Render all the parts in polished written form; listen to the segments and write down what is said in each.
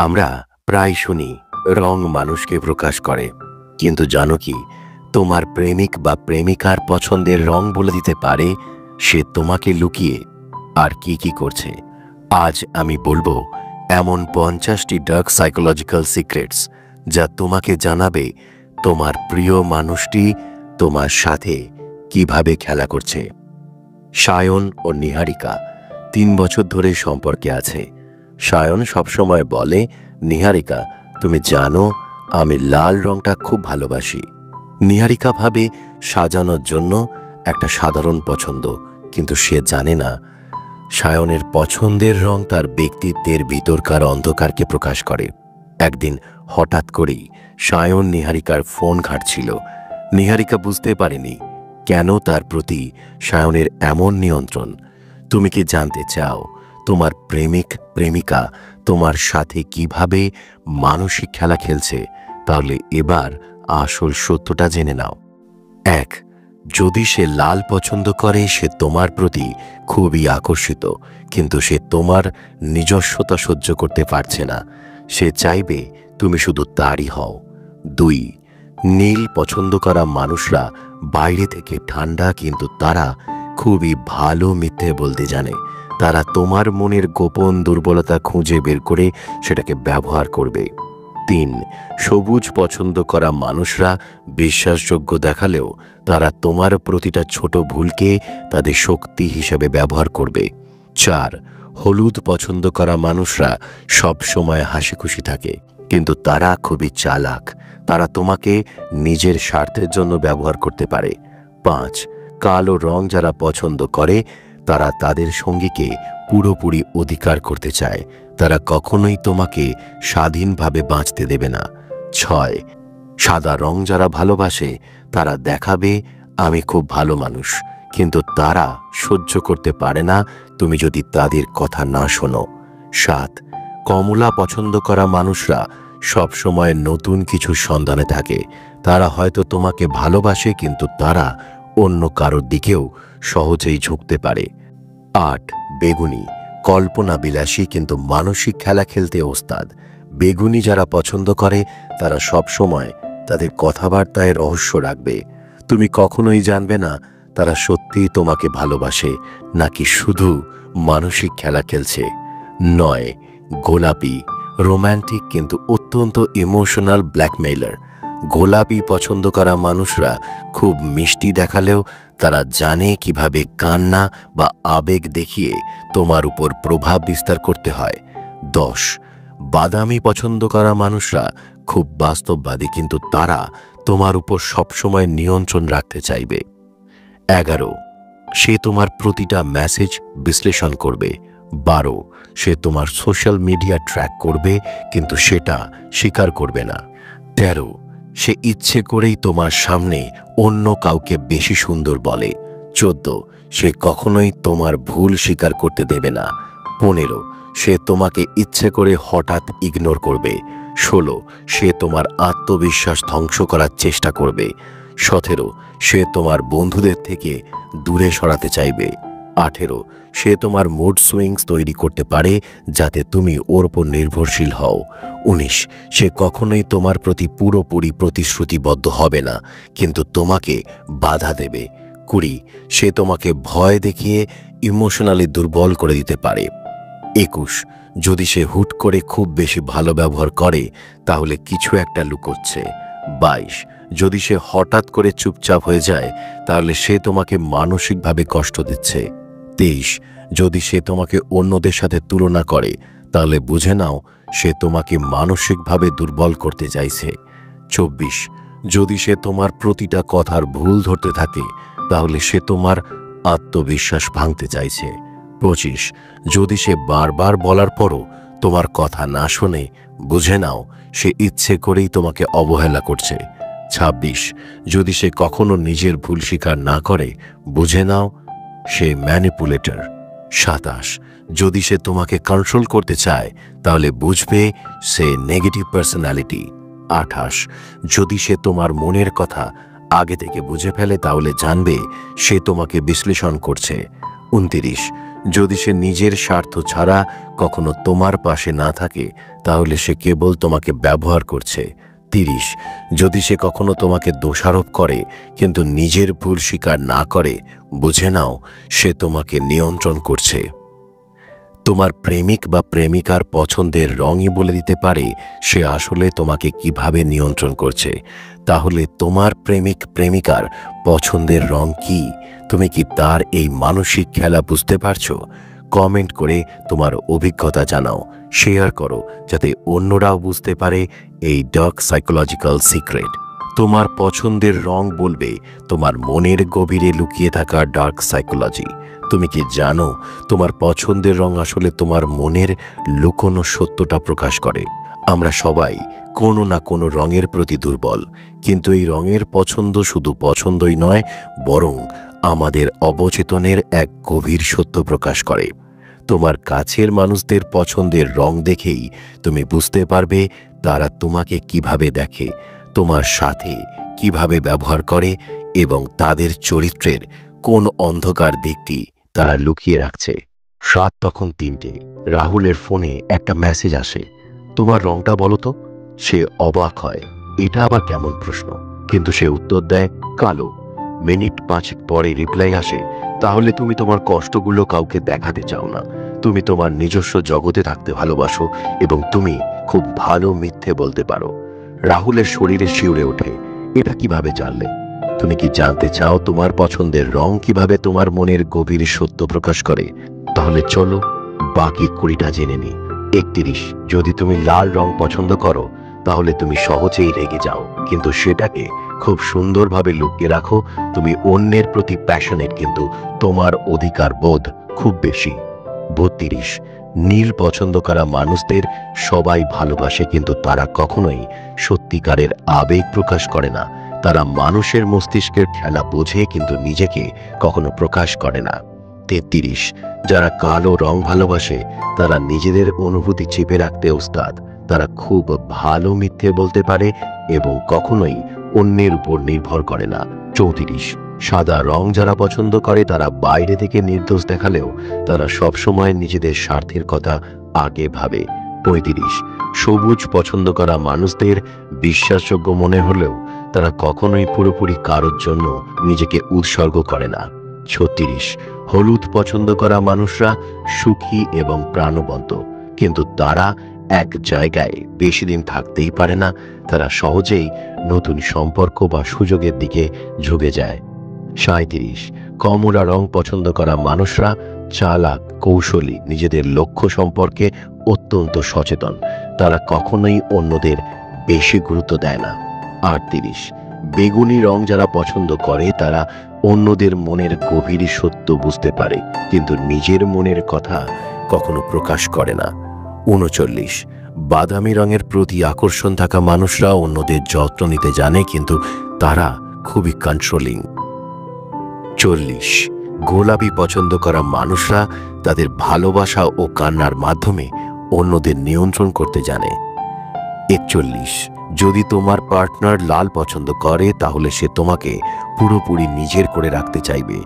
আমরা প্রায় শুনি রং মানুষকে প্রকাশ করে, কিন্তু জানো কি তোমার প্রেমিক বা প্রেমিকার পছন্দের রং বলে দিতে পারে সে তোমাকে লুকিয়ে আর কি কি করছে। আজ আমি বলবো এমন 50টি ডার্ক সাইকোলজিক্যাল সিক্রেটস যা তোমাকে জানাবে তোমার প্রিয় মানুষটি তোমার সাথে কিভাবে খেলা করছে। সায়ন ও নিহারিকা 3 বছর ধরে সম্পর্কে আছে। সায়ন সবসময় বলে, নিহারিকা তুমি জানো আমি লাল রংটা খুব ভালোবাসি। নিহারিকা ভাবে সাজানোর জন্য একটা সাধারণ পছন্দ, কিন্তু সে জানে না সায়নের পছন্দের রং তার ব্যক্তিত্বের ভিতরকার অন্ধকারকে প্রকাশ করে। একদিন হঠাৎ করেই সায়ন নিহারিকার ফোন ঘাঁটছিল। নিহারিকা বুঝতে পারেনি কেন তার প্রতি সায়নের এমন নিয়ন্ত্রণ। তুমি কি জানতে চাও তোমার প্রেমিক প্রেমিকা তোমার সাথে কিভাবে মানসিক খেলা খেলছে? তাহলে এবার আসল সত্যটা জেনে নাও। 1. যদি সে লাল পছন্দ করে, সে তোমার প্রতি খুবই আকর্ষিত, কিন্তু সে তোমার নিজস্বতা সহ্য করতে পারছে না। সে চাইবে তুমি শুধু তারই হও। 2. নীল পছন্দ করা মানুষরা বাইরে থেকে ঠান্ডা, কিন্তু তারা খুবই ভালো মিথ্যে বলতে জানে। তারা তোমার মনের গোপন দুর্বলতা খুঁজে বের করে সেটাকে ব্যবহার করবে। 3. সবুজ পছন্দ করা মানুষরা বিশ্বাসযোগ্য দেখালেও তারা তোমার প্রতিটা ছোট ভুলকে তাদের শক্তি হিসেবে ব্যবহার করবে। 4. হলুদ পছন্দ করা মানুষরা সব সময় হাসি খুশি থাকে, কিন্তু তারা খুবই চালাক। তারা তোমাকে নিজের স্বার্থের জন্য ব্যবহার করতে পারে। 5. কালো রং যারা পছন্দ করে তারা তাদের সঙ্গীকে পুরোপুরি অধিকার করতে চায়। তারা কখনোই তোমাকে স্বাধীনভাবে বাঁচতে দেবে না। 6. সাদা রং যারা ভালোবাসে তারা দেখাবে আমি খুব ভালো মানুষ, কিন্তু তারা সহ্য করতে পারে না তুমি যদি তাদের কথা না শোনো। 7. কমলা পছন্দ করা মানুষরা সব সময় নতুন কিছু সন্ধানে থাকে। তারা হয়তো তোমাকে ভালোবাসে, কিন্তু তারা অন্য কারোর দিকেও সহজেই ঝুঁকতে পারে। 8. বেগুনি কল্পনা বিলাসী, কিন্তু মানসিক খেলা খেলতে ওস্তাদ। বেগুনি যারা পছন্দ করে তারা সব সময় তাদের কথাবার্তায় রহস্য রাখবে। তুমি কখনোই জানবে না তারা সত্যিই তোমাকে ভালোবাসে নাকি শুধু মানসিক খেলা খেলছে। 9. গোলাপি রোম্যান্টিক, কিন্তু অত্যন্ত ইমোশনাল ব্ল্যাকমেইলার। গোলাপি পছন্দ করা মানুষরা খুব মিষ্টি দেখালেও তারা জানে কিভাবে কান্না বা আবেগ দেখিয়ে তোমার উপর প্রভাব বিস্তার করতে হয়। 10. বাদামি পছন্দ করা মানুষরা খুব বাস্তববাদী, কিন্তু তারা তোমার উপর সবসময় নিয়ন্ত্রণ রাখতে চাইবে। 11. সে তোমার প্রতিটা মেসেজ বিশ্লেষণ করবে। 12. সে তোমার সোশ্যাল মিডিয়া ট্র্যাক করবে, কিন্তু সেটা স্বীকার করবে না। 13. সে ইচ্ছে করেই তোমার সামনে অন্য কাউকে বেশি সুন্দর বলে। 14. সে কখনোই তোমার ভুল স্বীকার করতে দেবে না। 15. সে তোমাকে ইচ্ছে করে হঠাৎ ইগনোর করবে। 16. সে তোমার আত্মবিশ্বাস ধ্বংস করার চেষ্টা করবে। 17. সে তোমার বন্ধুদের থেকে দূরে সরাতে চাইবে। 18. সে তোমার মুড সুইংস তৈরি করতে পারে যাতে তুমি ওর উপর নির্ভরশীল হও। 19. সে কখনোই তোমার প্রতি পুরোপুরি প্রতিশ্রুতিবদ্ধ হবে না, কিন্তু তোমাকে বাধা দেবে। 20. সে তোমাকে ভয় দেখিয়ে ইমোশনালি দুর্বল করে দিতে পারে। 21. যদি সে হুট করে খুব বেশি ভালো ব্যবহার করে তাহলে কিছু একটা লুকোচ্ছে। 22. যদি সে হঠাৎ করে চুপচাপ হয়ে যায় তাহলে সে তোমাকে মানসিকভাবে কষ্ট দিচ্ছে। 23. যদি সে তোমাকে অন্যদের সাথে তুলনা করে তাহলে বুঝে নাও সে তোমাকে মানসিকভাবে দুর্বল করতে চাইছে। 24. যদি সে তোমার প্রতিটা কথার ভুল ধরতে থাকে তাহলে সে তোমার আত্মবিশ্বাস ভাঙতে চাইছে। 25. যদি সে বারবার বলার পরও তোমার কথা না শোনে, বুঝে নাও সে ইচ্ছে করেই তোমাকে অবহেলা করছে। 26. যদি সে কখনো নিজের ভুল স্বীকার না করে, বুঝে নাও সে ম্যানিপুলেটর। 27. যদি সে তোমাকে কন্ট্রোল করতে চায় তাহলে বুঝবে সে নেগেটিভ পার্সোনালিটি। 28. যদি সে তোমার মনের কথা আগে থেকে বুঝে ফেলে তাহলে জানবে সে তোমাকে বিশ্লেষণ করছে। 29. যদি সে নিজের স্বার্থ ছাড়া কখনো তোমার পাশে না থাকে তাহলে সে কেবল তোমাকে ব্যবহার করছে। 30, যদি সে কখনো তোমাকে দোষারোপ করে কিন্তু নিজের ভুল স্বীকার না করে, বুঝে নাও সে তোমাকে নিয়ন্ত্রণ করছে। তোমার প্রেমিক বা প্রেমিকার পছন্দের রঙই বলে দিতে পারে সে আসলে তোমাকে কিভাবে নিয়ন্ত্রণ করছে। তাহলে তোমার প্রেমিক প্রেমিকার পছন্দের রং কি? তুমি কি তার এই মানসিক খেলা বুঝতে পারছো? কমেন্ট করে তোমার অভিজ্ঞতা জানাও, শেয়ার করো যাতে অন্যরাও বুঝতে পারে এই ডার্ক সাইকোলজিক্যাল সিক্রেট। তোমার পছন্দের রং বলবে তোমার মনের গভীরে লুকিয়ে থাকা ডার্ক সাইকোলজি। তুমি কি জানো তোমার পছন্দের রং আসলে তোমার মনের লুকোনো সত্যটা প্রকাশ করে? আমরা সবাই কোনো না কোনো রঙের প্রতি দুর্বল, কিন্তু এই রঙের পছন্দ শুধু পছন্দই নয়, বরং আমাদের অবচেতনের এক গভীর সত্য প্রকাশ করে। তোমার কাছের মানুষদের পছন্দের রং দেখেই তুমি বুঝতে পারবে তারা তোমাকে কিভাবে দেখে, তোমার সাথে কিভাবে ব্যবহার করে এবং তাদের চরিত্রের কোন অন্ধকার দিকটি তারা লুকিয়ে রাখছে। রাত তখন 3টে। রাহুলের ফোনে একটা মেসেজ আসে, তোমার রংটা বলো তো। সে অবাক হয়, এটা আবার কেমন প্রশ্ন, কিন্তু সে উত্তর দেয় কালো। মিনিট 5 পরে রিপ্লাই আসে, তাহলে তুমি তোমার কষ্টগুলো কাউকে দেখাতে চাও না, তুমি তোমার নিজস্ব জগতে থাকতে ভালোবাসো এবং তুমি খুব ভালো মিথ্যে বলতে পারো। রাহুলের শরীরে শিউরে ওঠে, এটা কিভাবে জানলে? তুমি কি জানতে চাও তোমার পছন্দের রং কিভাবে তোমার মনের গভীর সত্য প্রকাশ করে? তাহলে চলো বাকি 20টা জেনে নি। 31, যদি তুমি লাল রং পছন্দ করো তাহলে তুমি সহজেই রেগে যাও, কিন্তু সেটাকে খুব সুন্দরভাবে লুকিয়ে রাখো। তুমি অন্যের প্রতি প্যাশনেট, কিন্তু তোমার অধিকার বোধ খুব বেশি। 32, নীল পছন্দ করা মানুষদের সবাই ভালোবাসে, কিন্তু তারা কখনোই সত্যিকারের আবেগ প্রকাশ করে না। তারা মানুষের মস্তিষ্কের খেলা বোঝে কিন্তু নিজেকে কখনো প্রকাশ করে না। 33, যারা কালো রং ভালোবাসে তারা নিজেদের অনুভূতি চেপে রাখতে ওস্তাদ। তারা খুব ভালো মিথ্যে বলতে পারে এবং কখনোই অন্যের উপর নির্ভর করে না। 34, সাদা রং যারা পছন্দ করে তারা বাইরে থেকে নির্দোষ দেখালেও তারা সবসময় নিজেদের স্বার্থের কথা আগে ভাবে। 35, সবুজ পছন্দ করা মানুষদের বিশ্বাসযোগ্য মনে হলেও তারা কখনোই পুরোপুরি কারোর জন্য নিজেকে উৎসর্গ করে না। 36, হলুদ পছন্দ করা মানুষরা সুখী এবং প্রাণবন্ত, কিন্তু তারা এক জায়গায় বেশি দিন থাকতেই পারে না। তারা সহজেই নতুন সম্পর্ক বা সুযোগের দিকে ঝুঁকে যায়। 37, কমলা রং পছন্দ করা মানুষরা চালাক, কৌশলী, নিজেদের লক্ষ্য সম্পর্কে অত্যন্ত সচেতন। তারা কখনোই অন্যদের বেশি গুরুত্ব দেয় না। 38, বেগুনি রং যারা পছন্দ করে তারা অন্যদের মনের গভীর সত্য বুঝতে পারে, কিন্তু নিজের মনের কথা কখনো প্রকাশ করে না। 39, বাদামি রঙের প্রতি আকর্ষণ থাকা মানুষরা অন্যদের যত্ন নিতে জানে, কিন্তু তারা খুবই কন্ট্রোলিং। 40, গোলাপি পছন্দ করা মানুষরা তাদের ভালোবাসা ও কান্নার মাধ্যমে অন্যদের নিয়ন্ত্রণ করতে জানে। 41, যদি তোমার পার্টনার লাল পছন্দ করে তাহলে সে তোমাকে পুরোপুরি নিজের করে রাখতে চাইবে।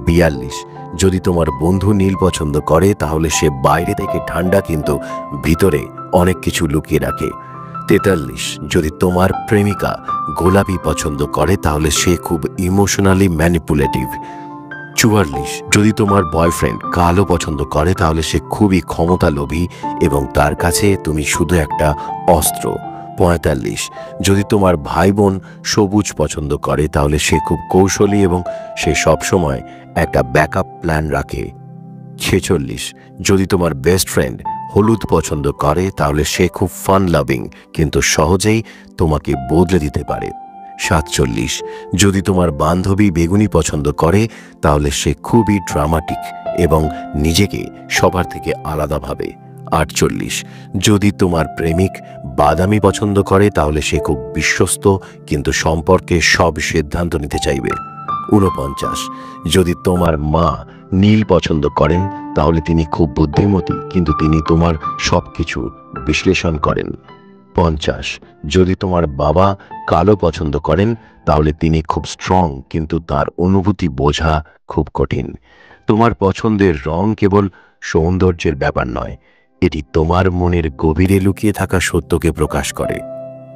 42, যদি তোমার বন্ধু নীল পছন্দ করে তাহলে সে বাইরে থেকে ঠান্ডা কিন্তু ভিতরে অনেক কিছু লুকিয়ে রাখে। 43, যদি তোমার প্রেমিকা গোলাপি পছন্দ করে তাহলে সে খুব ইমোশনালি ম্যানিপুলেটিভ। 44, যদি তোমার বয়ফ্রেন্ড কালো পছন্দ করে তাহলে সে খুবই ক্ষমতালোভী এবং তার কাছে তুমি শুধু একটা অস্ত্র। 45, যদি তোমার ভাই বোন সবুজ পছন্দ করে তাহলে সে খুব কৌশলী এবং সে সবসময় একটা ব্যাকআপ প্ল্যান রাখে। 46, যদি তোমার বেস্ট ফ্রেন্ড হলুদ পছন্দ করে তাহলে সে খুব ফান লাভিং, কিন্তু সহজেই তোমাকে বদলে দিতে পারে। 47, যদি তোমার বান্ধবী বেগুনি পছন্দ করে তাহলে সে খুবই ড্রামাটিক এবং নিজেকে সবার থেকে আলাদা ভাবে। 48, যদি তোমার প্রেমিক বাদামি পছন্দ করে তাহলে সে খুব বিশ্বস্ত, কিন্তু সম্পর্কে সব সিদ্ধান্ত নিতে চাইবে। 49, যদি তোমার মা নীল পছন্দ করেন তাহলে তিনি খুব বুদ্ধিমতী, কিন্তু তিনি তোমার সবকিছু বিশ্লেষণ করেন। 50, যদি তোমার বাবা কালো পছন্দ করেন তাহলে তিনি খুব স্ট্রং, কিন্তু তার অনুভূতি বোঝা খুব কঠিন। তোমার পছন্দের রং কেবল সৌন্দর্যের ব্যাপার নয়, এটি তোমার মনের গভীরে লুকিয়ে থাকা সত্যকে প্রকাশ করে।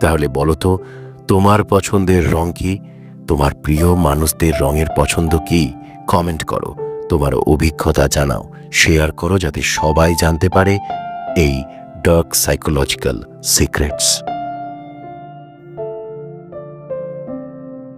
তাহলে বলো তো, তোমার পছন্দের রং কি? তোমার প্রিয় মানুষদের রঙের পছন্দ কি? কমেন্ট করো, তোমার অভিজ্ঞতা জানাও, শেয়ার করো, যাতে সবাই জানতে পারে এই ডার্ক সাইকোলজিক্যাল সিক্রেটস।